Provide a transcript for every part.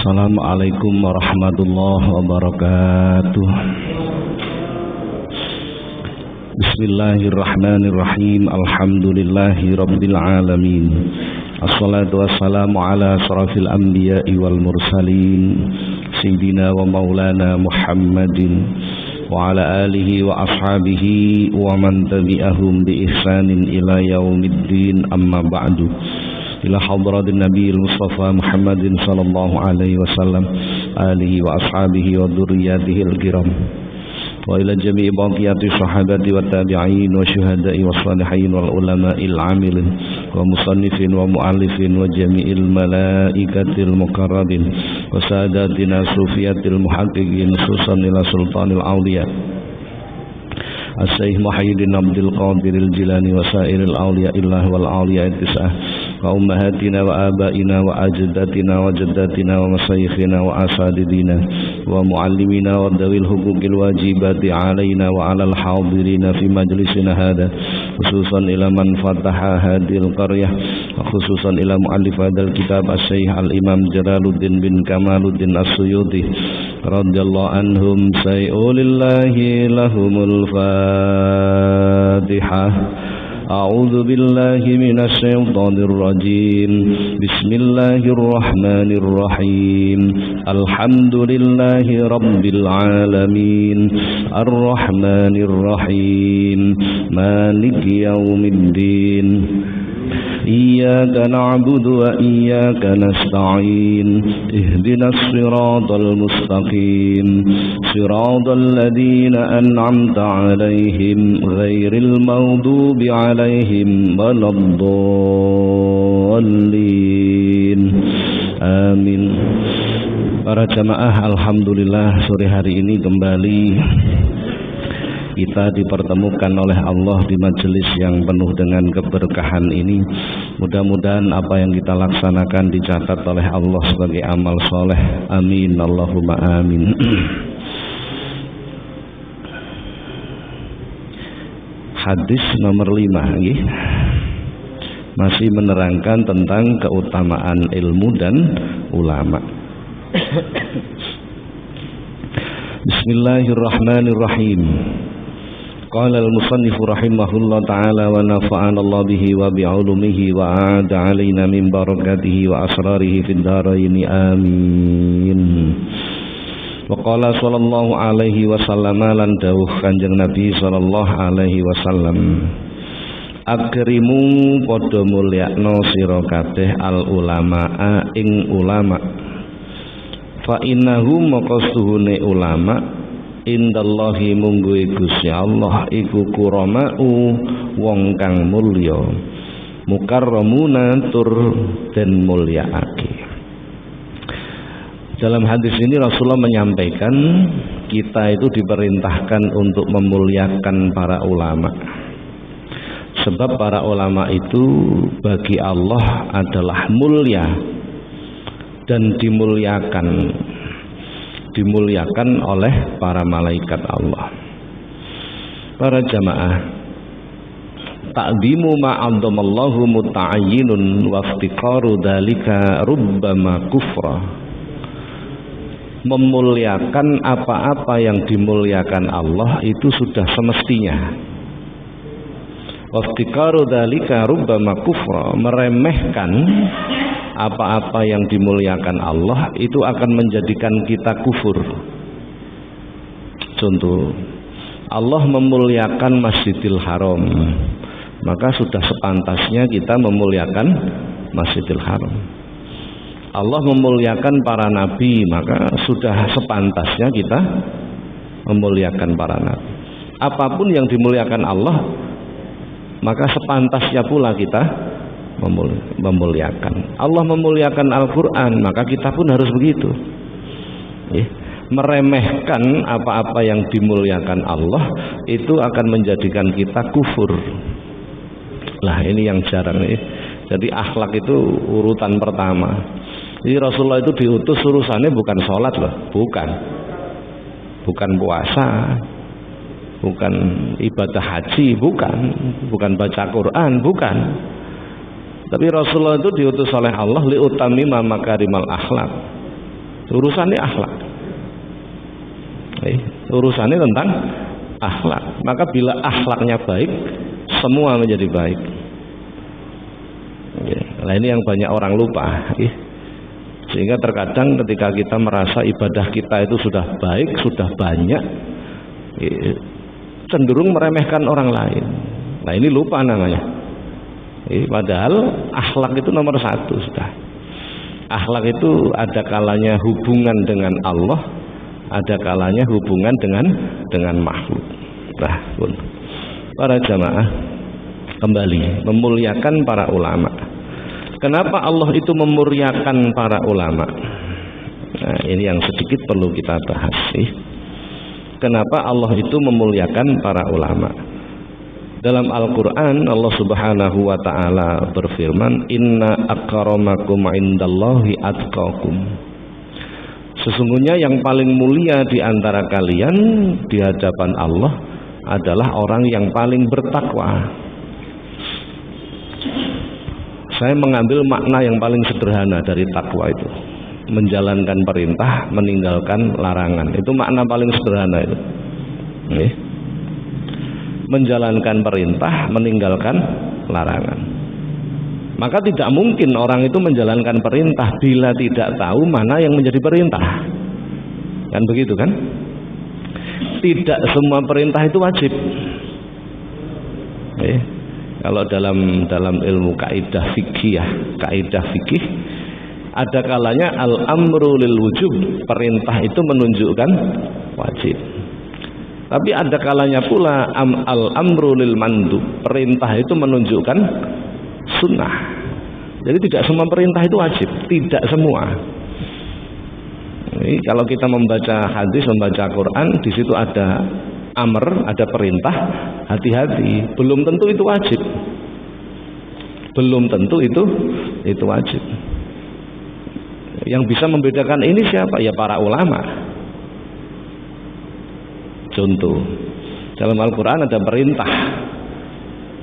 Assalamualaikum warahmatullahi wabarakatuh. Bismillahirrahmanirrahim. Alhamdulillahi rabbil alamin. Assalatu wassalamu ala asrafil anbiya'i wal mursalin Sayyidina wa maulana Muhammadin wa ala alihi wa ashabihi wa man tabi'ahum bi ihsanin ila yaumiddin, amma ba'du. Ila hadratin nabiyil mustafa Muhammadin sallallahu alaihi wasallam, alihi wa ashabihi wa dhurriyyatihi al-kiram, wa ila jami'i baqiyati sahabati wa tabi'in wa syuhada'i wa salihin wal ulama'il amilin wa musannifin wa mu'allifin wa jami'il malaikatil muqarrabin wa sadatina sufiyatil muhaqqiqin khususan ila sultanil awliya As-Syaikh Muhyiddin Abdul Qadiril Jilani wa sairil awliya illah wal awliya tis'ah wa ummahatina wa abaina wa ajdatina wa jaddatina wa masyayikhina wa asadidina wa muallimina wa dawil huquqil wajibati alaina wa alal hadirina fi majlisina hada, khususan ila man fataha hadil qaryah wa khususan ila muallif hadal kitab As-Syaikh Al-Imam Jalaluddin bin Kamaluddin As-Suyuti radhiyallahu anhum. Sayulillahi lahumul Fatihah. A'udzu billahi minasy syaithanir rajim. Bismillahirrahmanirrahim. Alhamdulillahi rabbil alamin. Arrahmanir rahim. Maliki yaumiddin. Iyyaka na'budu wa iyyaka nasta'in. Ihdinas siratal mustaqim. Siratal ladzina an'amta 'alaihim ghairil maghdubi 'alaihim waladdallin. Amin. Para jamaah, alhamdulillah sore hari ini kembali kita dipertemukan oleh Allah di majelis yang penuh dengan keberkahan ini. Mudah-mudahan apa yang kita laksanakan dicatat oleh Allah sebagai amal soleh. Amin, Allahumma amin. Hadis nomor 5 masih menerangkan tentang keutamaan ilmu dan ulama. Bismillahirrahmanirrahim. Qala al-musannif rahimahullah ta'ala wa nafa'ana Allah bihi wa bi'ulumihi wa a'ada alaina min barakatihi wa asrarihi fid dharaini amin. Wa qala sallallahu alaihi wasallam, lan dawuh Kanjeng Nabi sallallahu alaihi wasallam, akrimu padha mulyakno sira kabeh al ulama'a ing ulama, fa innahu maqastuhune ulama indallahi mungguhe Gusti Allah iku kurama'u wong kang mulya, mukarramuna tur den mulyaake. Dalam hadis ini Rasulullah menyampaikan kita itu diperintahkan untuk memuliakan para ulama, sebab para ulama itu bagi Allah adalah mulia dan dimuliakan oleh para malaikat Allah. Para jamaah, ta'zimu ma'adzamallahu muta'ayyinun wa iftiqaru dzalika rubbama kufra. Memuliakan apa-apa yang dimuliakan Allah itu sudah semestinya. Wa iftiqaru dzalika rubbama kufra, meremehkan apa-apa yang dimuliakan Allah itu akan menjadikan kita kufur. Contoh, Allah memuliakan Masjidil Haram, maka sudah sepantasnya kita memuliakan Masjidil Haram. Allah memuliakan para nabi, maka sudah sepantasnya kita memuliakan para nabi. Apapun yang dimuliakan Allah, maka sepantasnya pula kita memuliakan. Allah memuliakan Al-Quran, maka kita pun harus begitu. Meremehkan apa-apa yang dimuliakan Allah itu akan menjadikan kita kufur. Lah ini yang jarang nih. Jadi akhlak itu urutan pertama. Jadi Rasulullah itu diutus urusannya bukan sholat loh, bukan puasa, bukan ibadah haji, bukan baca Quran, bukan. Tapi Rasulullah itu diutus oleh Allah liutamima makarimal akhlak, Urusannya akhlak. Urusannya tentang akhlak. Maka bila akhlaknya baik, semua menjadi baik. Nah ini yang banyak orang lupa. Sehingga terkadang ketika kita merasa ibadah kita itu sudah baik, sudah banyak, cenderung meremehkan orang lain. Nah ini lupa namanya. Padahal akhlak itu nomor satu sudah. Akhlak itu ada kalanya hubungan dengan Allah, ada kalanya hubungan dengan makhluk. Nah, pun para jamaah kembali memuliakan para ulama. Kenapa Allah itu memuliakan para ulama? Nah, ini yang sedikit perlu kita bahas sih. Kenapa Allah itu memuliakan para ulama? Dalam Al-Quran Allah subhanahu wa ta'ala berfirman, inna akramakum indallahi atqakum. Sesungguhnya yang paling mulia di antara kalian di hadapan Allah adalah orang yang paling bertakwa. Saya mengambil makna yang paling sederhana dari takwa itu, menjalankan perintah, meninggalkan larangan. Itu makna paling sederhana itu. Menjalankan perintah, meninggalkan larangan. Maka tidak mungkin orang itu menjalankan perintah bila tidak tahu mana yang menjadi perintah. Kan begitu kan? Tidak semua perintah itu wajib. Kalau dalam ilmu kaidah fikih, ada kalanya al-amru lil wujub, perintah itu menunjukkan wajib. Tapi ada kalanya pula al-amru lil mandub, perintah itu menunjukkan sunnah. Jadi tidak semua perintah itu wajib, tidak semua. Ini kalau kita membaca hadis, membaca Quran, di situ ada amr, ada perintah, hati-hati. Belum tentu itu wajib. Belum tentu itu wajib. Yang bisa membedakan ini siapa? Ya para ulama. Contoh, dalam Al-Quran ada perintah,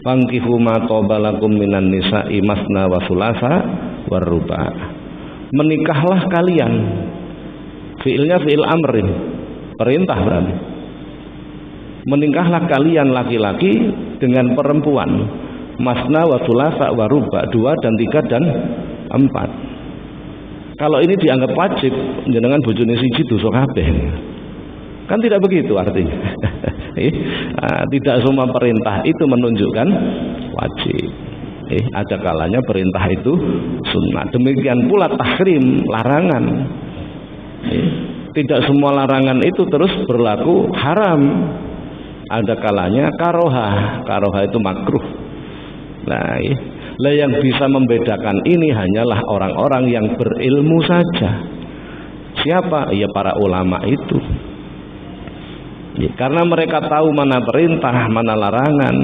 fankihu ma toba lakum minan nisa'i masna wa sulasa wa ruba'. Menikahlah kalian. Fi'ilnya fi'il amrin, perintah berarti. Menikahlah kalian laki-laki dengan perempuan, masna wa sulasa wa ruba', 2 dan 3 dan 4. Kalau ini dianggap wajib, jenengan bojone siji dosa kabeh. Kan tidak begitu artinya. Tidak semua perintah itu menunjukkan wajib. Ada kalanya perintah itu sunnah. Demikian pula tahrim, larangan. Tidak semua larangan itu terus berlaku haram. Ada kalanya karohah. Karohah itu makruh. Nah, yang bisa membedakan ini hanyalah orang-orang yang berilmu saja. Siapa? Ya para ulama itu. Karena mereka tahu mana perintah, mana larangan,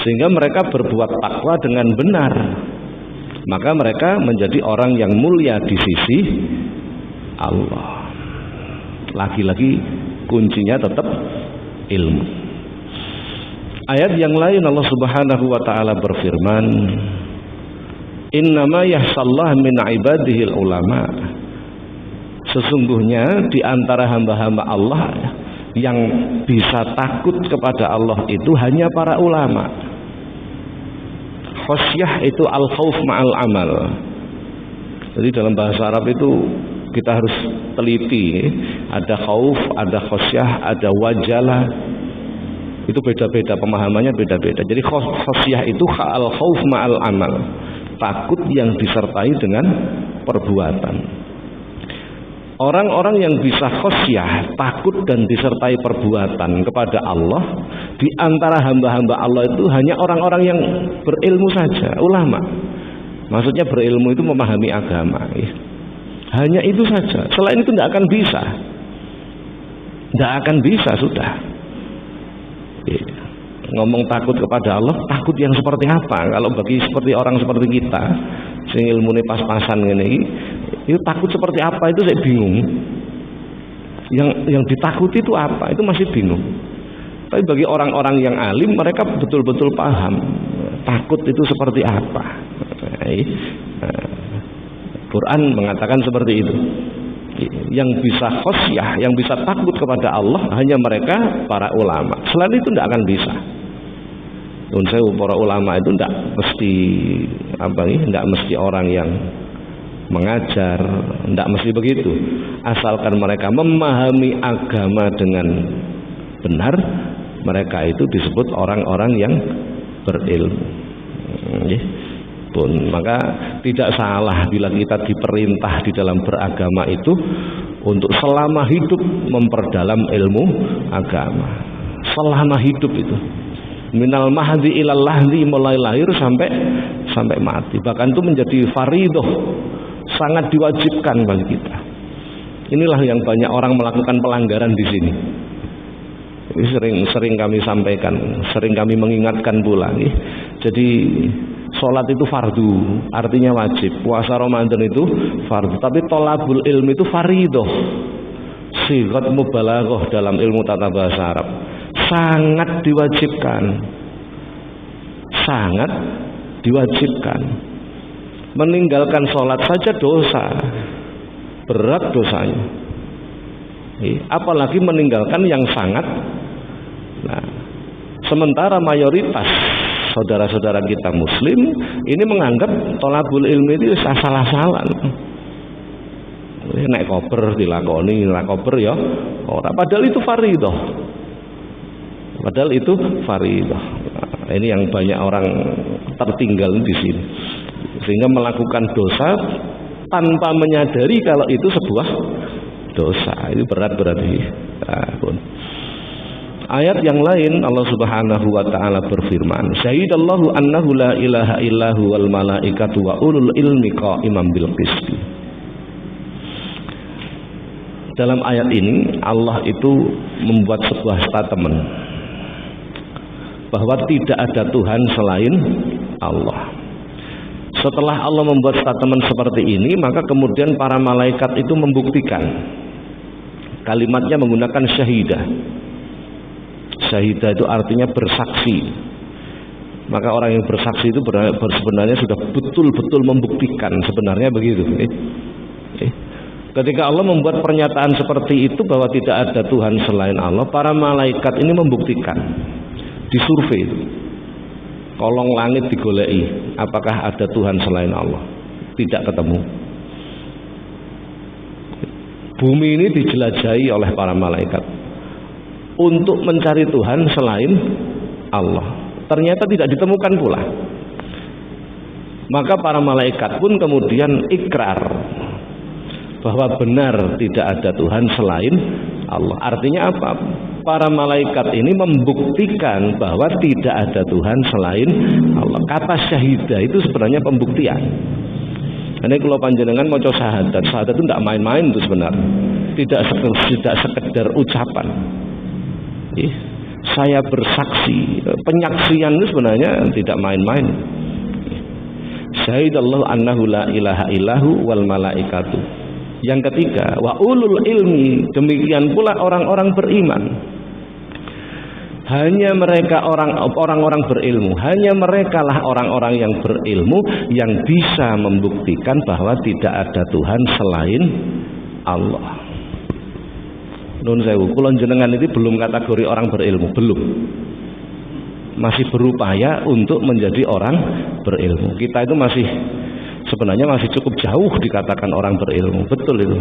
sehingga mereka berbuat takwa dengan benar. Maka mereka menjadi orang yang mulia di sisi Allah. Lagi-lagi kuncinya tetap ilmu. Ayat yang lain Allah Subhanahu wa taala berfirman, innama yahsallah min ibadihil ulama. Sesungguhnya di antara hamba-hamba Allah yang bisa takut kepada Allah itu hanya para ulama. Khosyah itu al-khauf ma'al amal. Jadi dalam bahasa Arab itu kita harus teliti. Ada khauf, ada khosyah, ada wajalah. Itu beda-beda, pemahamannya beda-beda. Jadi khosyah itu al-khauf ma'al amal, takut yang disertai dengan perbuatan. Orang-orang yang bisa khosyah, takut dan disertai perbuatan kepada Allah, di antara hamba-hamba Allah itu hanya orang-orang yang berilmu saja, ulama. Maksudnya berilmu itu memahami agama. Hanya itu saja. Selain itu tidak akan bisa. Tidak akan bisa sudah. Ngomong takut kepada Allah, takut yang seperti apa? Kalau bagi seperti orang seperti kita, sing ilmune pas-pasan ngene iki, itu takut seperti apa itu saya bingung. Yang ditakuti itu apa? Itu masih bingung. Tapi bagi orang-orang yang alim, mereka betul-betul paham takut itu seperti apa. Quran mengatakan seperti itu. Yang bisa khosyah, yang bisa takut kepada Allah hanya mereka para ulama. Selain itu tidak akan bisa. Para ulama itu tidak mesti tidak mesti orang yang mengajar, tidak mesti begitu. Asalkan mereka memahami agama dengan benar, mereka itu disebut orang-orang yang berilmu. Maka tidak salah bila kita diperintah di dalam beragama itu untuk selama hidup memperdalam ilmu agama. Selama hidup itu, minal mahdi ilal lahdi, mulai lahir sampai mati. Bahkan itu menjadi faridoh, sangat diwajibkan bagi kita. Inilah yang banyak orang melakukan pelanggaran di sini. Ini sering kami sampaikan, sering kami mengingatkan pula. Jadi sholat itu fardu, artinya wajib. Puasa Ramadan itu fardu, tapi tolabul ilmi itu faridoh. Sigat mubalaghah dalam ilmu tata bahasa Arab, sangat diwajibkan. Sangat diwajibkan. Meninggalkan sholat saja dosa, berat dosanya. Apalagi meninggalkan yang sangat. Nah, sementara mayoritas saudara-saudara kita muslim ini menganggap tolabul ilmi itu salah-salah. Nek koper dilakoni, nek koper ya ora, padahal itu fardhu. Padahal itu fardhu. Nah, ini yang banyak orang tertinggal di sini. Sehingga melakukan dosa tanpa menyadari kalau itu sebuah dosa. Itu berat berarti. Nah, ayat yang lain Allah Subhanahu wa taala berfirman, "Syahidallahu annahu la ilaha illahu wal malaikatu wa ulul ilmi qa'iman bil qist." Dalam ayat ini Allah itu membuat sebuah statement bahwa tidak ada Tuhan selain Allah. Setelah Allah membuat statement seperti ini, maka kemudian para malaikat itu membuktikan. Kalimatnya menggunakan syahidah. Syahidah itu artinya bersaksi. Maka orang yang bersaksi itu sebenarnya sudah betul-betul membuktikan, sebenarnya begitu. Ketika Allah membuat pernyataan seperti itu bahwa tidak ada Tuhan selain Allah, para malaikat ini membuktikan. Disurvei, kolong langit digoleki, apakah ada Tuhan selain Allah? Tidak ketemu. Bumi ini dijelajahi oleh para malaikat untuk mencari Tuhan selain Allah. Ternyata tidak ditemukan pula. Maka para malaikat pun kemudian ikrar bahwa benar tidak ada Tuhan selain Allah. Artinya apa? Para malaikat ini membuktikan bahwa tidak ada Tuhan selain Allah. Kata syahidah itu sebenarnya pembuktian. Ini kalau panjenengan mau syahadat, syahadat itu tidak main-main itu sebenarnya. Tidak sekedar ucapan. Saya bersaksi. Penyaksian itu sebenarnya tidak main-main. Syahidallahu annahu la ilaha illahu wal malaikatu. Yang ketiga, wa ulul ilmi, demikian pula orang-orang beriman. Hanya mereka orang-orang berilmu, hanya merekalah orang-orang yang berilmu yang bisa membuktikan bahwa tidak ada Tuhan selain Allah. Nun sewu, kula jenengan ini belum kategori orang berilmu, belum. Masih berupaya untuk menjadi orang berilmu. Kita itu sebenarnya masih cukup jauh dikatakan orang berilmu. Betul itu.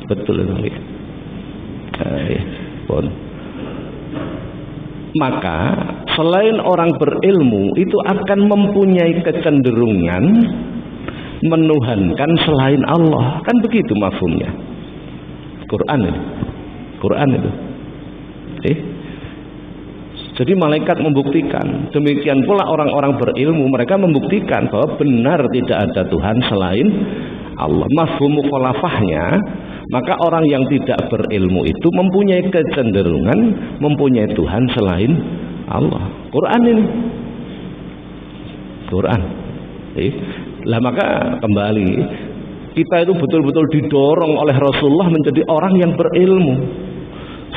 Betul itu. Maka selain orang berilmu itu akan mempunyai kecenderungan menuhankan selain Allah. Kan begitu mafhumnya. Quran itu. Jadi malaikat membuktikan, demikian pula orang-orang berilmu, mereka membuktikan bahwa benar tidak ada Tuhan selain Allah. Mafhum mukhalafahnya, maka orang yang tidak berilmu itu mempunyai kecenderungan mempunyai Tuhan selain Allah. Quran ini. Quran. Lah maka kembali, kita itu betul-betul didorong oleh Rasulullah menjadi orang yang berilmu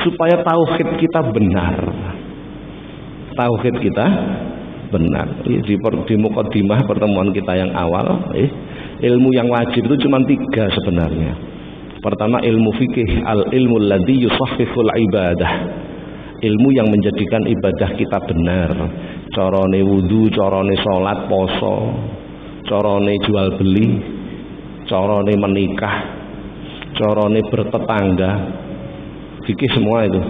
supaya tauhid kita benar. Tauhid kita benar. Di mukadimah pertemuan kita yang awal, ilmu yang wajib itu cuma 3 sebenarnya. Pertama, ilmu fikih, al-ilmu alladzi yusahhihul ibadah. Ilmu yang menjadikan ibadah kita benar. Carane wudu, carane salat, poso, carane jual beli, carane menikah, carane bertetangga. Fikih semua itu.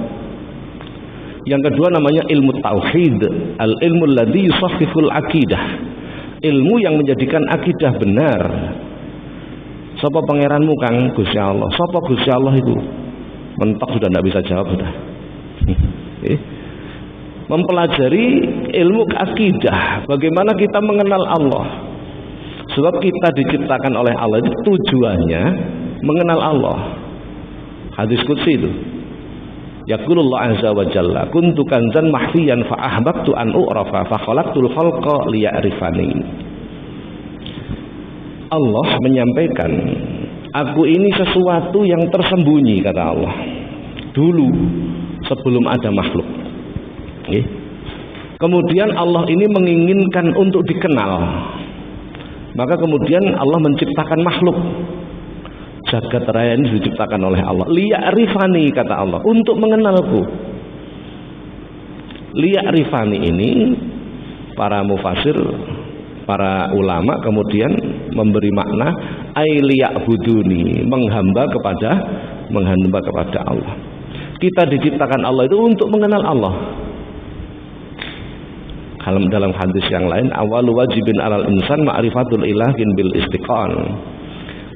Yang kedua namanya ilmu tauhid, al-ilmu alladzi yusahhihul aqidah. Ilmu yang menjadikan akidah benar. Sapa pangeranmu Kang? Gusti Allah. Sapa Gusti Allah itu? Mentok sudah tidak bisa jawab sudah. Mempelajari ilmu akidah, bagaimana kita mengenal Allah. Sebab kita diciptakan oleh Allah itu tujuannya mengenal Allah. Hadis qudsi itu. Yaqulullah azza wa jalla, kuntu kanzan mahfiyan fa ahbabtu an u'rafa fa khalaqtul khalqa liya'rifani. Allah menyampaikan, aku ini sesuatu yang tersembunyi, kata Allah, dulu sebelum ada makhluk. Kemudian Allah ini menginginkan untuk dikenal, maka kemudian Allah menciptakan makhluk. Jagat raya ini diciptakan oleh Allah. Liya'rifani, kata Allah, untuk mengenalku. Liya'rifani ini para mufasir, para ulama kemudian memberi makna ai liya'buduni, menghamba kepada Allah. Kita diciptakan Allah itu untuk mengenal Allah. Dalam hadis yang lain, awalu wajibin alal insan ma'rifatul ilahin bil istiqan.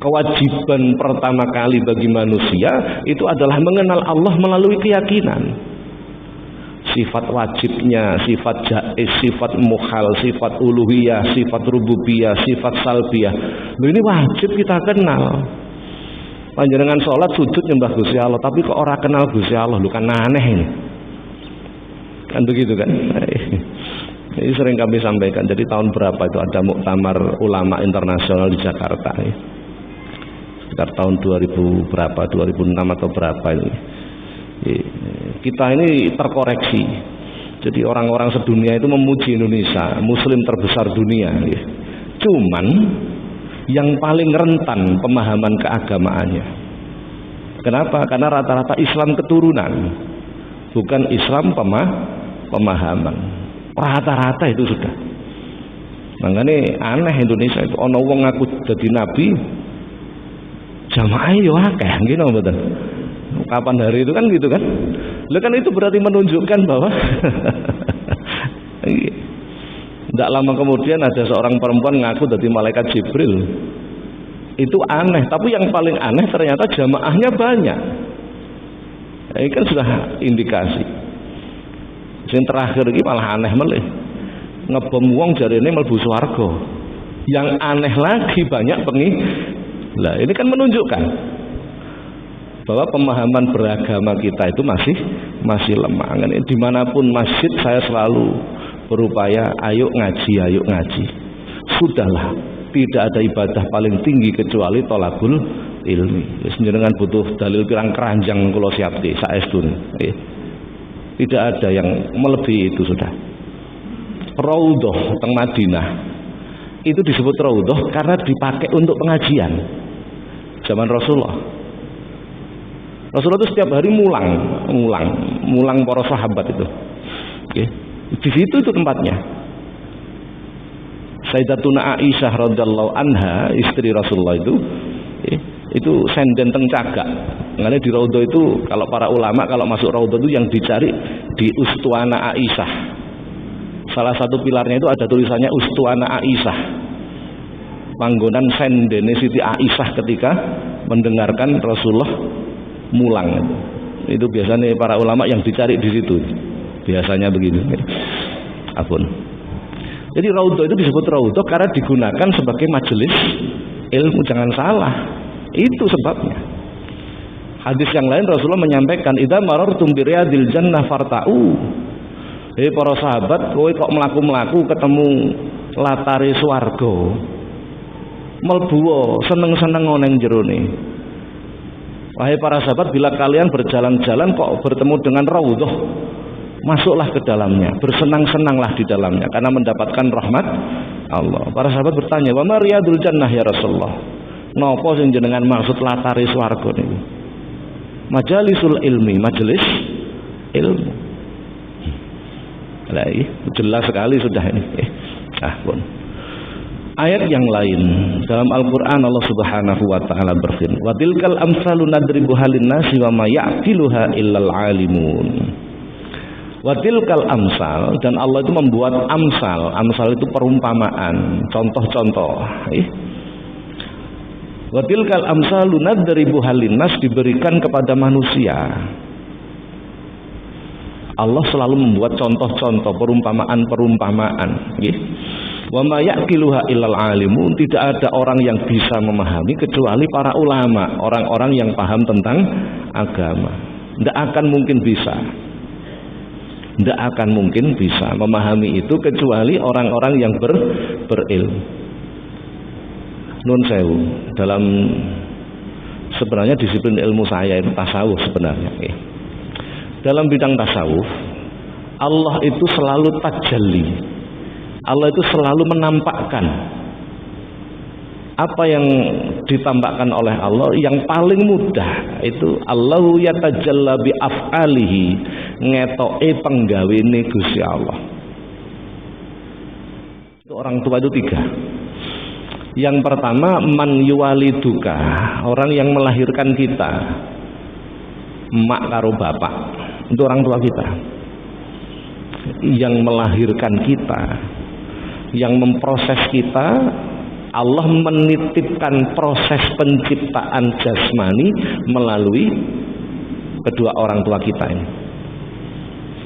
Kewajiban pertama kali bagi manusia itu adalah mengenal Allah melalui keyakinan. Sifat wajibnya, sifat jaiz, sifat mukhal, sifat uluhiyah, sifat rububiyah, sifat salbiyah. Ini wajib kita kenal. Panjenengan sholat sujud nyembah Gusti Allah, tapi kok ora kenal Gusti Allah, lu kan aneh ini. Kan begitu kan? Ini sering kami sampaikan. Jadi tahun berapa itu ada muktamar ulama internasional di Jakarta ini. Sekitar tahun 2000 berapa, 2006 atau berapa ini. Kita ini terkoreksi. Jadi orang-orang sedunia itu memuji Indonesia, muslim terbesar dunia. Cuman yang paling rentan pemahaman keagamaannya. Kenapa? Karena rata-rata Islam keturunan, bukan Islam pemahaman. Rata-rata itu sudah. Makanya aneh Indonesia itu. Ono wong ngaku jadi nabi, jamaah yo akeh, ngene mboten. Kapan hari itu kan gitu kan? Lah kan itu berarti menunjukkan bahwa tidak lama kemudian ada seorang perempuan ngaku jadi malaikat Jibril. Itu aneh, tapi yang paling aneh ternyata jamaahnya banyak. Ini kan sudah indikasi. Yang terakhir ini malah aneh meleh. Ngebom wong jarene mlebu swarga. Yang aneh lagi banyak Lah ini kan menunjukkan bahwa pemahaman beragama kita itu masih lemah. Dimanapun masjid saya selalu berupaya ayo ngaji. Sudahlah, tidak ada ibadah paling tinggi kecuali thalabul ilmi. Jenengan butuh dalil pirang keranjang kula siapke saestune. Tidak ada yang melebihi itu sudah. Raudhah teng Madinah itu disebut raudhah karena dipakai untuk pengajian. Zaman Rasulullah itu setiap hari mulang para sahabat itu. Di situ itu tempatnya. Sayyidatuna Aisyah radhiyallahu anha, istri Rasulullah itu senden teng cagak. Ngene di raudhah itu kalau para ulama kalau masuk raudhah itu yang dicari di Ustuana Aisyah. Salah satu pilarnya itu ada tulisannya Ustuana Aisyah. Panggonan sendene Siti Aisyah ketika mendengarkan Rasulullah mulang. Itu biasanya para ulama yang dicari di situ. Biasanya begitu. Apun. Jadi raudhah itu disebut raudhah karena digunakan sebagai majelis ilmu, jangan salah. Itu sebabnya. Hadis yang lain Rasulullah menyampaikan, "Idza marartum bi riyadil jannah farta'u." Hei para sahabat, kowe kok mlaku-mlaku ketemu latare swarga. Mlebu seneng-seneng nang jerone. Wahai para sahabat, bila kalian berjalan-jalan kok bertemu dengan raudhah, masuklah ke dalamnya, bersenang-senanglah di dalamnya karena mendapatkan rahmat Allah. Para sahabat bertanya, "Wa ma riyadul jannah ya Rasulullah?" Napa sing jenengan maksud latare swarga niku? Majalisul ilmi, majelis ilmu. Lah jelas sekali sudah ini. Pun. Ayat yang lain dalam Al-Qur'an Allah Subhanahu wa taala berfirman, "Wa tilkal amsalu nadribuha lin-nasi wa ma ya'qiluha illal 'alimun." Wa tilkal amsal, dan Allah itu membuat amsal. Amsal itu perumpamaan, contoh-contoh. Wa tilkal amsalu nadribuha lin-nas, diberikan kepada manusia. Allah selalu membuat contoh-contoh, perumpamaan-perumpamaan. Wa ma yaqiluha illal alimun, tidak ada orang yang bisa memahami kecuali para ulama, orang-orang yang paham tentang agama. Tidak akan mungkin bisa. Tidak akan mungkin bisa memahami itu kecuali orang-orang yang berilmu. Nun sewu, dalam sebenarnya disiplin ilmu saya itu tasawuf sebenarnya. Dalam bidang tasawuf, Allah itu selalu tajalli. Allah itu selalu menampakkan apa yang ditampakkan oleh Allah yang paling mudah itu Allahu yatajalla bi af'alihi, ngetoke penggawene Gusti Allah. Itu orang tua itu 3. Yang pertama, man yuwaliduka, orang yang melahirkan kita, emak karo bapak, itu orang tua kita. Yang melahirkan kita, yang memproses kita, Allah menitipkan proses penciptaan jasmani melalui kedua orang tua kita ini.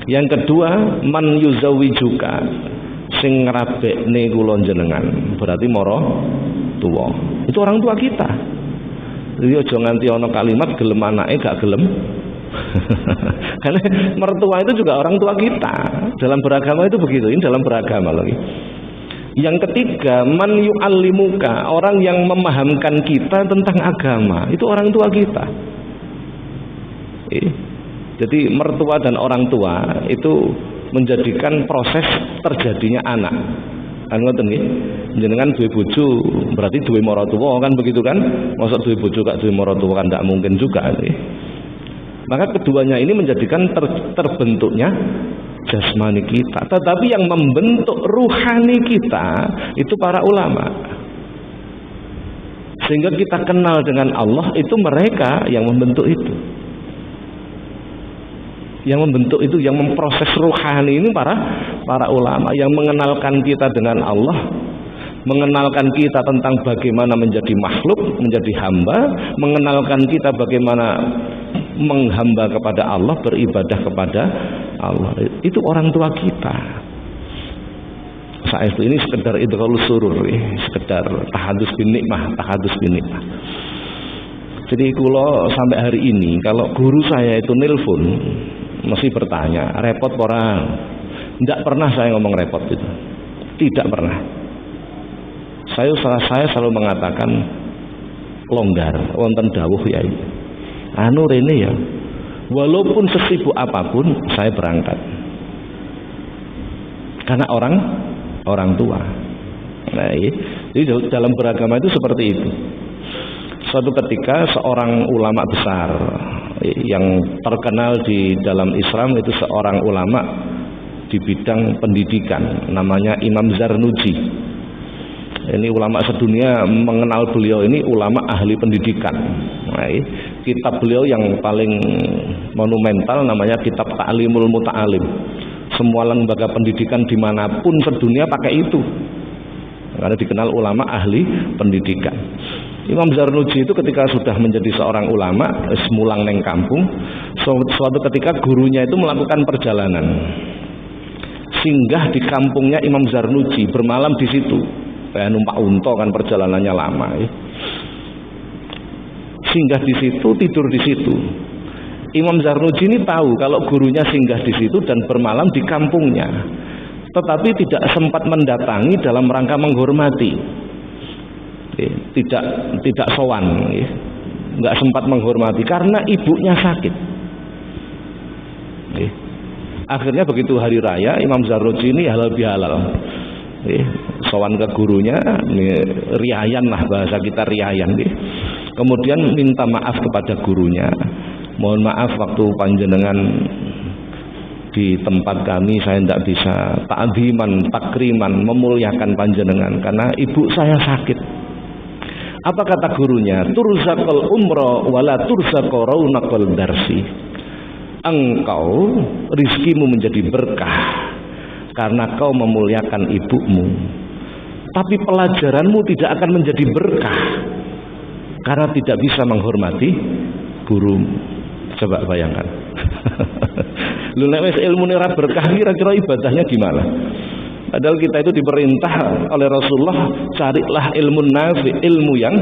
Yang kedua, man yuzawijuka, sing ngrabekne kula jenengan, berarti mara tuwa. Itu orang tua kita. Jadi aja nganti ana kalimat gelem anake gak gelem. Karena mertua itu juga orang tua kita. Dalam beragama itu begitu, ini dalam beragama lagi. Yang ketiga, man yu'allimuka, orang yang memahamkan kita tentang agama, itu orang tua kita. Jadi mertua dan orang tua itu menjadikan proses terjadinya anak. Kan ngoten nggih. Jenengan duwe bojo berarti duwe maratuwa kan begitu kan? Masa duwe bojo gak duwe maratuwa kan tidak mungkin juga nggih. Maka keduanya ini menjadikan terbentuknya jasmani kita. Tetapi yang membentuk ruhani kita itu para ulama. Sehingga kita kenal dengan Allah itu mereka yang membentuk itu. Yang membentuk itu, yang memproses ruhani ini para ulama yang mengenalkan kita dengan Allah, mengenalkan kita tentang bagaimana menjadi makhluk, menjadi hamba, mengenalkan kita bagaimana menghamba kepada Allah, beribadah kepada Allah. Itu orang tua kita. Saat itu ini sekedar idghalus surur, sekedar tahadus bin nikmah. Jadi kalau sampai hari ini kalau guru saya itu nelpon mesti bertanya, repot orang. Tidak pernah saya ngomong repot itu. Tidak pernah. Saya selalu mengatakan longgar, wonten dawuh yai. Anu rene ya. Walaupun sesibuk apapun saya berangkat. Karena orang tua. Nah, jadi dalam beragama itu seperti itu. Suatu ketika seorang ulama besar yang terkenal di dalam Islam itu seorang ulama di bidang pendidikan, namanya Imam Zarnuji. Ini ulama sedunia mengenal beliau ini ulama ahli pendidikan. Nah, kitab beliau yang paling monumental namanya kitab Ta'limul Muta'alim. Semua lembaga pendidikan dimanapun sedunia pakai itu, karena dikenal ulama ahli pendidikan. Imam Zarnuji itu ketika sudah menjadi seorang ulama, semulang neng kampung, suatu ketika gurunya itu melakukan perjalanan, singgah di kampungnya Imam Zarnuji, bermalam di situ. Kayak numpak unta kan perjalanannya lama. Singgah di situ, tidur di situ. Imam Zarnuji ini tahu kalau gurunya singgah di situ dan bermalam di kampungnya, tetapi tidak sempat mendatangi dalam rangka menghormati. Tidak sowan, nggak sempat menghormati karena ibunya sakit. Akhirnya begitu hari raya Imam Zarnuji ini halal bihalal, sowan ke gurunya, riayan lah bahasa kita, riayan. Kemudian minta maaf kepada gurunya, mohon maaf waktu panjenengan di tempat kami saya tidak bisa ta'ziman, takriman, memuliakan panjenengan karena ibu saya sakit. Apa kata gurunya? Turzaqal umra wala turzaqu raunaqal darsi. Engkau rizkimu menjadi berkah karena kau memuliakan ibumu. Tapi pelajaranmu tidak akan menjadi berkah karena tidak bisa menghormati gurumu. Coba bayangkan. Lu nek wis ilmune ora berkah kira-kira ibadahnya gimana? Padahal kita itu diperintah oleh Rasulullah, carilah ilmu nafi, ilmu yang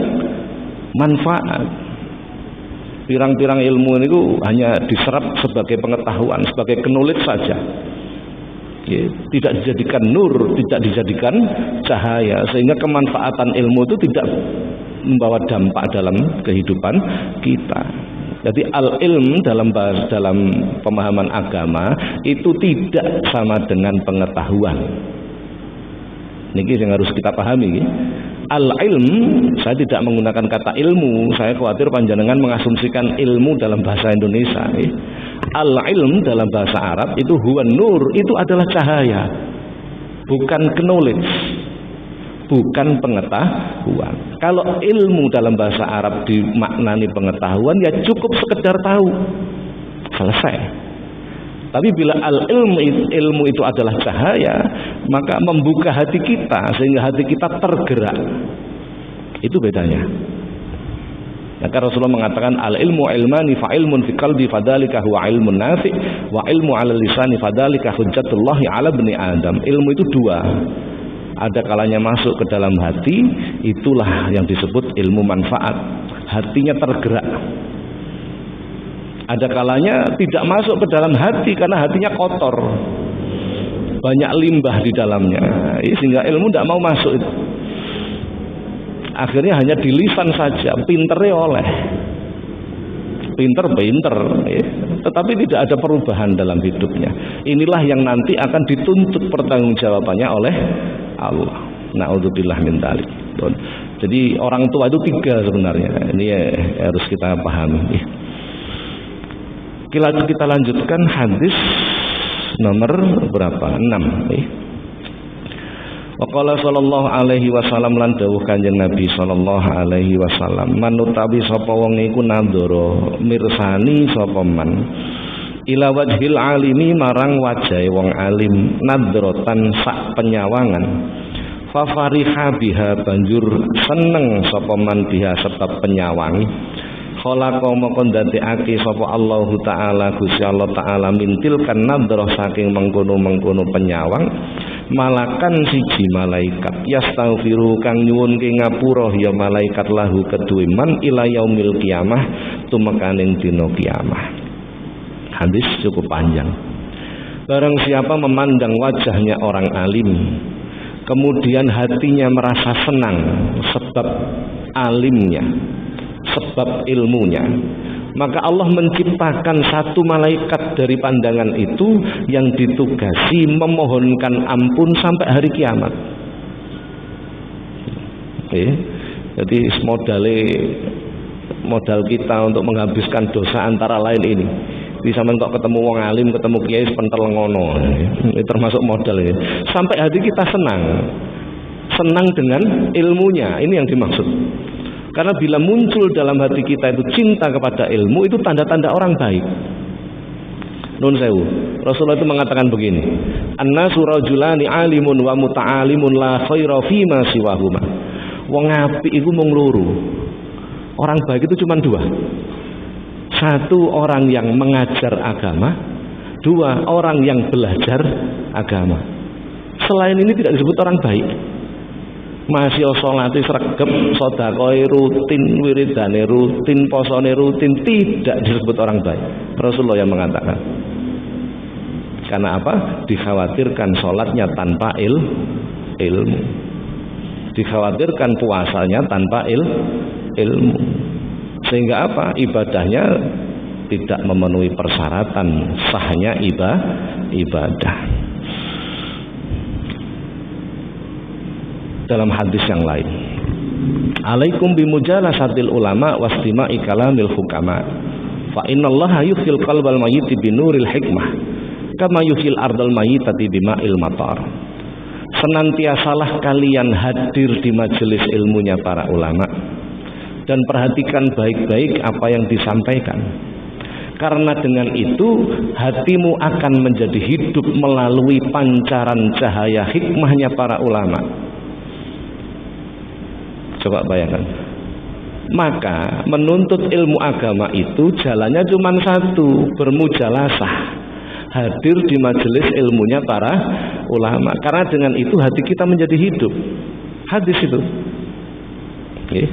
manfaat. Pirang-pirang ilmu itu hanya diserap sebagai pengetahuan, sebagai knowledge saja. Tidak dijadikan nur, tidak dijadikan cahaya, sehingga kemanfaatan ilmu itu tidak membawa dampak dalam kehidupan kita. Jadi al-ilm dalam pemahaman agama itu tidak sama dengan pengetahuan. Niki yang harus kita pahami. Al-ilm, saya tidak menggunakan kata ilmu, saya khawatir panjenengan mengasumsikan ilmu dalam bahasa Indonesia. Al-ilm dalam bahasa Arab itu huwa nur, itu adalah cahaya, bukan knowledge, bukan pengetahuan. Kalau ilmu dalam bahasa Arab dimaknani pengetahuan, ya cukup sekedar tahu, selesai. Tapi bila ilmu itu adalah cahaya, maka membuka hati kita sehingga hati kita tergerak. Itu bedanya. Maka Rasulullah mengatakan al-ilmu ilmani fa ilmun fi qalbi fadzalika huwa ilmun nafi wa ilmu 'ala lisani fadzalika hujjatullahi 'ala bani Adam. Ilmu itu dua. Ada kalanya masuk ke dalam hati, itulah yang disebut ilmu manfaat. Hatinya tergerak. Ada kalanya tidak masuk ke dalam hati karena hatinya kotor, banyak limbah di dalamnya, sehingga ilmu tidak mau masuk. Akhirnya hanya di lisan saja, pinternya oleh, pinter, tetapi tidak ada perubahan dalam hidupnya. Inilah yang nanti akan dituntut pertanggungjawabannya oleh Allah. Na'udzubillah min dzalik. Jadi orang tua itu tiga sebenarnya. Ini harus kita pahami. Kita lanjutkan hadis nomor berapa? 6. Waqala sallallahu alaihi wasallam lan dawuh Kanjeng Nabi sallallahu alaihi wasallam, manutawi sapa wong iku nandara mirsani sapa man ila wajhil alimi marang wajahe wong alim nadratan sak penyawangan fa fariha biha banjur seneng sapa man biha sebab penyawangi khalaqa moko ndadekake sapa Allah taala Gusti Allah taala mintil kan nadrah saking mengkono-mengkono penyawang malakan siji malaikat yastaghfiru kang nyuwunke ngapura ya malaikat lahu kedue man ila yaumil kiamah tumekaning dina kiamah. Hadis cukup panjang. Barang siapa memandang wajahnya orang alim kemudian hatinya merasa senang sebab alimnya, sebab ilmunya, maka Allah menciptakan satu malaikat dari pandangan itu yang ditugasi memohonkan ampun sampai hari kiamat. Jadi modal kita untuk menghabiskan dosa antara lain ini. Bisa mentok ketemu wong alim, ketemu kiai sepentel ngono. Ini termasuk modal ini. Sampai hati kita senang dengan ilmunya. Ini yang dimaksud. Karena bila muncul dalam hati kita itu cinta kepada ilmu, itu tanda-tanda orang baik. Nun sewu. Rasulullah itu mengatakan begini, annasu rajulani alimun wa muta'alimun la khaira fima siwahuma. Wong apik iku mung loro. Orang baik itu cuma dua. Satu, orang yang mengajar agama. Dua, orang yang belajar agama. Selain ini tidak disebut orang baik. Masih sholati sregep, sedekah rutin, wiridane rutin, posone rutin, tidak disebut orang baik. Rasulullah yang mengatakan. Karena apa? Dikhawatirkan sholatnya tanpa ilmu. Dikhawatirkan puasanya tanpa ilmu. Sehingga apa? Ibadahnya tidak memenuhi persyaratan sahnya ibadah. dalam hadis yang lain. Alaikum bimujalasatil ulama wastima'i kalamil hukama. Fa innallaha yuhyil qalbal mayyiti binuril hikmah kama yuhyil ardal mayyitati bima'il matar. Senantiasalah kalian hadir di majelis ilmunya para ulama dan perhatikan baik-baik apa yang disampaikan. Karena dengan itu hatimu akan menjadi hidup melalui pancaran cahaya hikmahnya para ulama. Coba bayangkan. Maka menuntut ilmu agama itu jalannya cuma satu, bermujalasah, hadir di majelis ilmunya para ulama. Karena dengan itu hati kita menjadi hidup. Hadis itu. Okay.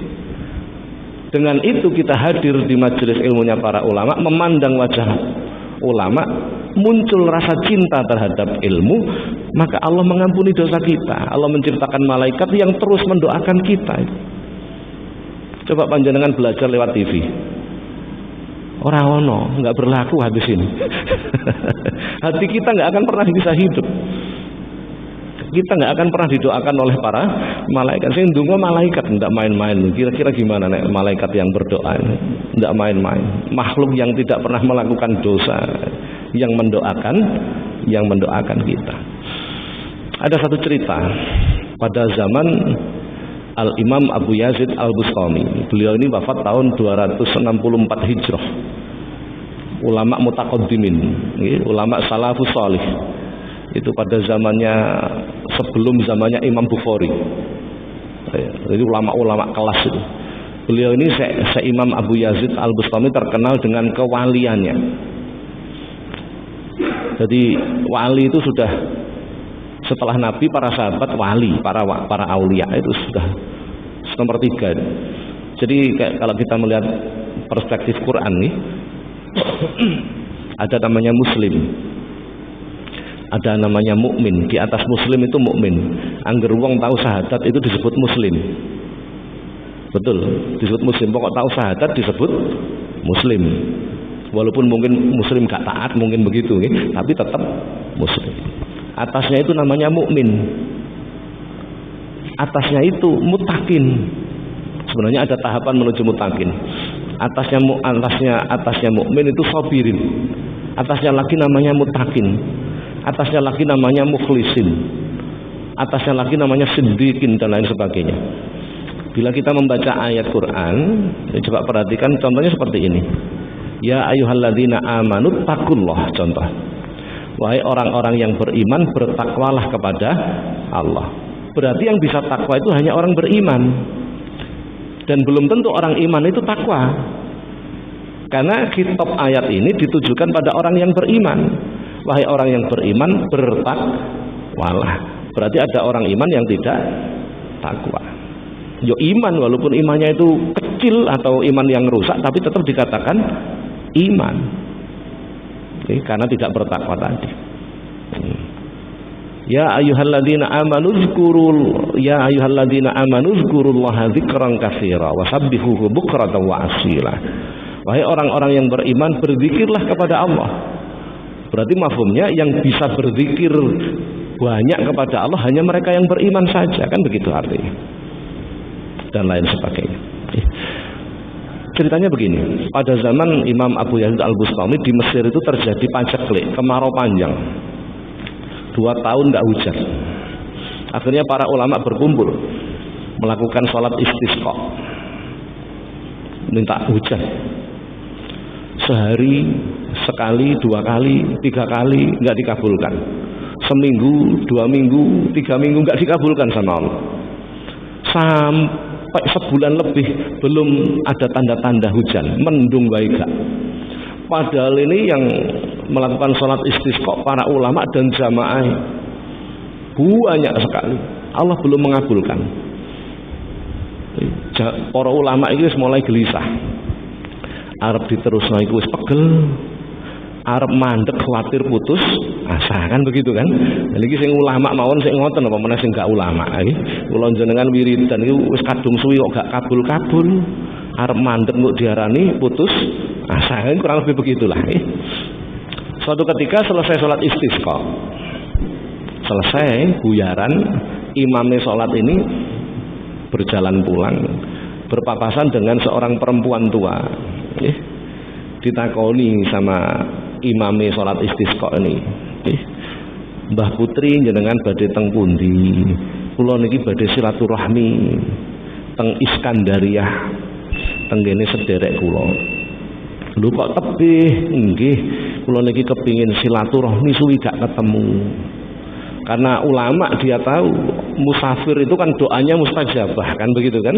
Dengan itu kita hadir di majelis ilmunya para ulama, memandang wajah ulama, muncul rasa cinta terhadap ilmu, maka Allah mengampuni dosa kita. Allah menciptakan malaikat yang terus mendoakan kita. Coba panjenengan belajar lewat TV. Orang ono nggak berlaku hadis ini. Hati kita nggak akan pernah bisa hidup. Kita nggak akan pernah didoakan oleh para malaikat. Sing ndonga malaikat nggak main-main. Kira-kira gimana nek malaikat yang berdoa? Nggak main-main. Makhluk yang tidak pernah melakukan dosa yang mendoakan kita. Ada satu cerita pada zaman Al-Imam Abu Yazid Al-Bustami. Beliau ini wafat tahun 264 Hijrah. Ulama mutaqaddimin, ulama salafus salih. Itu pada zamannya sebelum zamannya Imam Bukhari. Jadi ulama-ulama kelas itu. Beliau ini Imam Abu Yazid Al-Bustami terkenal dengan kewaliannya. Jadi wali itu sudah setelah Nabi, para sahabat wali, para aulia itu sudah nomor 3. Jadi kalau kita melihat perspektif Quran nih, ada namanya muslim, ada namanya mukmin. Di atas muslim itu mukmin. Angger wong tahu syahadat itu disebut muslim. Betul, disebut muslim. Pokok tahu syahadat disebut muslim. Walaupun mungkin muslim gak taat, mungkin begitu, tapi tetap muslim. Atasnya itu namanya mukmin. Atasnya itu mutakin. Sebenarnya ada tahapan menuju mutakin. Atasnya mukmin itu sabirin. Atasnya lagi namanya mutakin. Atasnya lagi namanya mukhlisin. Atasnya lagi namanya siddiqin dan lain sebagainya. Bila kita membaca ayat Quran, coba perhatikan contohnya seperti ini. Ya ayyuhalladzina amanu taqullah, contoh. Wahai orang-orang yang beriman, bertakwalah kepada Allah. Berarti yang bisa takwa itu hanya orang beriman. Dan belum tentu orang iman itu takwa. Karena kitab ayat ini ditujukan pada orang yang beriman. Wahai orang yang beriman, bertakwalah. Berarti ada orang iman yang tidak takwa. Yo iman, walaupun imannya itu kecil atau iman yang rusak, tapi tetap dikatakan iman. Karena tidak bertakwa tadi. Ya ayyuhalladzina amanu dzkurullaha dzikran katsira wasabbihuhu bukratan wa asila. Wahai orang-orang yang beriman, berzikirlah kepada Allah. Berarti mafhumnya yang bisa berzikir banyak kepada Allah hanya mereka yang beriman saja, kan begitu artinya. Dan lain sebagainya. Ceritanya begini, pada zaman Imam Abu Yazid Al-Bustami di Mesir itu terjadi paceklik, kemarau panjang, 2 tahun tidak hujan. Akhirnya para ulama berkumpul melakukan sholat istisqa, minta hujan. Sehari, sekali, 2 kali, 3 kali nggak dikabulkan. Seminggu, 2 minggu, 3 minggu nggak dikabulkan sama Allah. Sampai sebulan lebih belum ada tanda-tanda hujan, mendung baik gak. Padahal ini yang melakukan sholat istisqa para ulama dan jamaah banyak sekali. Allah belum mengabulkan. Para ulama itu mulai gelisah. Arep diterusno iku wis pegel. Arep mandek khawatir putus asa, kan begitu kan. Lha iki sing ulama mawon sing ngoten apa meneh sing gak ulama iki. Kula jenengan wiridan iku wis kadung suwi kok gak kabul-kabul. Arep mandek kok diarani putus asa, kan kurang lebih begitulah. Suatu ketika selesai sholat istisqa, selesai buyaran, imamnya sholat ini berjalan pulang berpapasan dengan seorang perempuan tua. Ditakoni sama imame salat istisqa ini, Mbah Putri jenengan badhe teng pundi? Kula niki badhe silaturahmi teng Iskandariyah tenggene sederek kula. Lho kok tebih? Nggih, kula niki kepingin silaturahmi suwi gak ketemu. Karena ulama dia tahu musafir itu kan doanya mustajabah, kan begitu kan?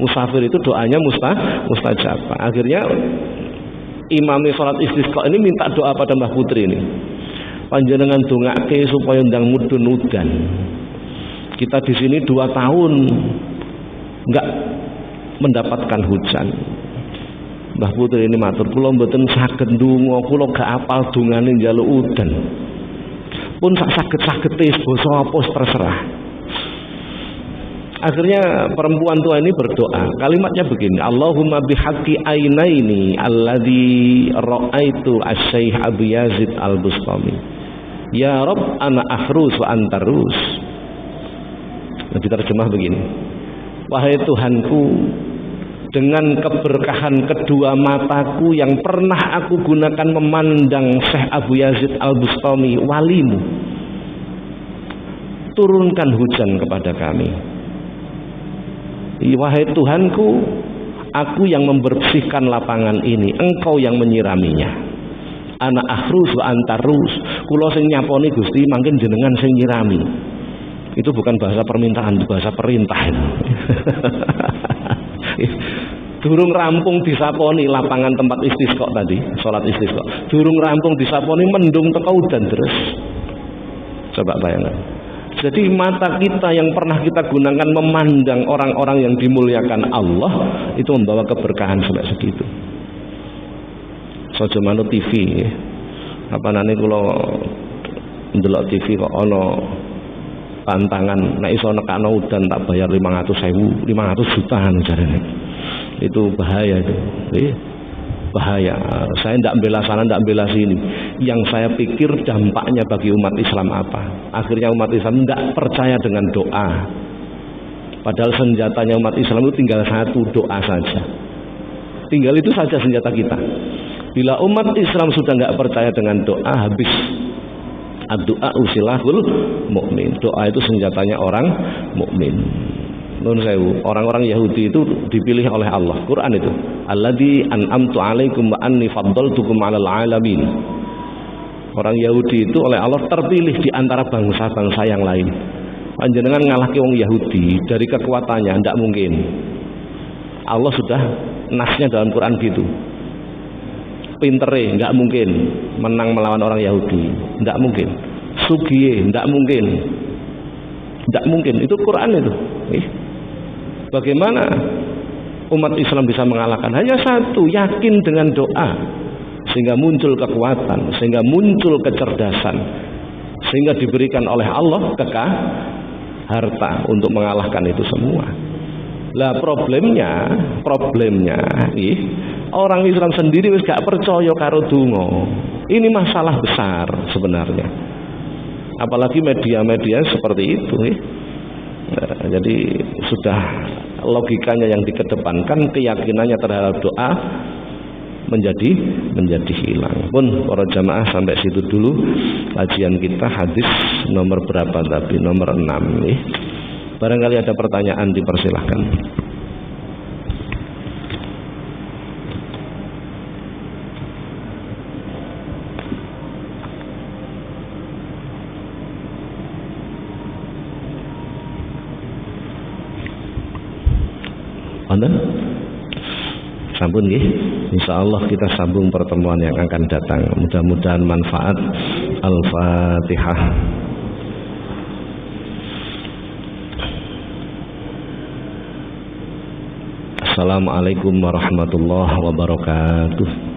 Musafir itu doanya mustajabah. Akhirnya imami salat istisqa ini minta doa pada Mbah Putri ini. Panjenengan dongake supaya ndang mudhun udan. Kita di sini 2 tahun enggak mendapatkan hujan. Mbah Putri ini matur, kula mboten saged ndonga, kula gak apal dongane njaluk udan. Pun sak saged-sagede basa apa terserah. Akhirnya perempuan tua ini berdoa. Kalimatnya begini, Allahumma bihaqqi ainaini alladzi ra'aitu asy-syaikh Abu Yazid Al-Bustami. Ya Rabb ana ahrus wa antarus. Nah, diterjemah begini. Wahai Tuhanku, dengan keberkahan kedua mataku yang pernah aku gunakan memandang Syekh Abu Yazid Al-Bustami walimu, turunkan hujan kepada kami. Wahai Tuhanku, aku yang membersihkan lapangan ini, engkau yang menyiraminya. Ana akhrus wa antarus, kula sing nyaponi Gusti, mangken jenengan sing nyirami. Itu bukan bahasa permintaan, itu bahasa perintah. Durung rampung disaponi lapangan tempat istisqa tadi, salat istisqa. Durung rampung disaponi mendung teko udan terus. Coba bayangkan. Jadi mata kita yang pernah kita gunakan memandang orang-orang yang dimuliakan Allah itu membawa keberkahan sampai segitu. Sojo manut TV, apa nane kula ndelok TV kok ana pantangan, nek iso nekakno udan tak bayar 500.000, 500 juta jarene. Itu bahaya itu. Bahaya. Saya tidak bela sana, tidak bela sini. Yang saya pikir dampaknya bagi umat Islam apa? Akhirnya umat Islam tidak percaya dengan doa. Padahal senjatanya umat Islam itu tinggal satu, doa saja. Tinggal itu saja senjata kita. Bila umat Islam sudah tidak percaya dengan doa, habis. Ad-du'a usilahul mukmin. Doa itu senjatanya orang mukmin. Nun sewu, orang-orang Yahudi itu dipilih oleh Allah. Quran itu, alladzi an'amtu 'alaikum wa anni faddaltukum 'alal 'alamin. Orang Yahudi itu oleh Allah terpilih di antara bangsa-bangsa yang lain. Panjenengan ngalahke wong Yahudi dari kekuatannya ndak mungkin. Allah sudah nasnya dalam Quran gitu. Pintere ndak mungkin menang melawan orang Yahudi, ndak mungkin. Sugiye ndak mungkin. Ndak mungkin, itu Quran itu. Bagaimana umat Islam bisa mengalahkan? Hanya satu, yakin dengan doa, sehingga muncul kekuatan, sehingga muncul kecerdasan, sehingga diberikan oleh Allah harta untuk mengalahkan itu semua. Lah problemnya orang Islam sendiri wis gak percaya karo donga. Ini masalah besar sebenarnya. Apalagi media-media seperti itu. Nah, jadi sudah logikanya yang dikedepankan, keyakinannya terhadap doa menjadi hilang. Pun para jamaah sampai situ dulu kajian kita. Hadis nomor berapa tadi? Nomor 6 nih. Barangkali ada pertanyaan, dipersilahkan. Sampun nggih. Insyaallah kita sambung pertemuan yang akan datang. Mudah-mudahan manfaat. Al-Fatihah. Assalamualaikum warahmatullahi wabarakatuh.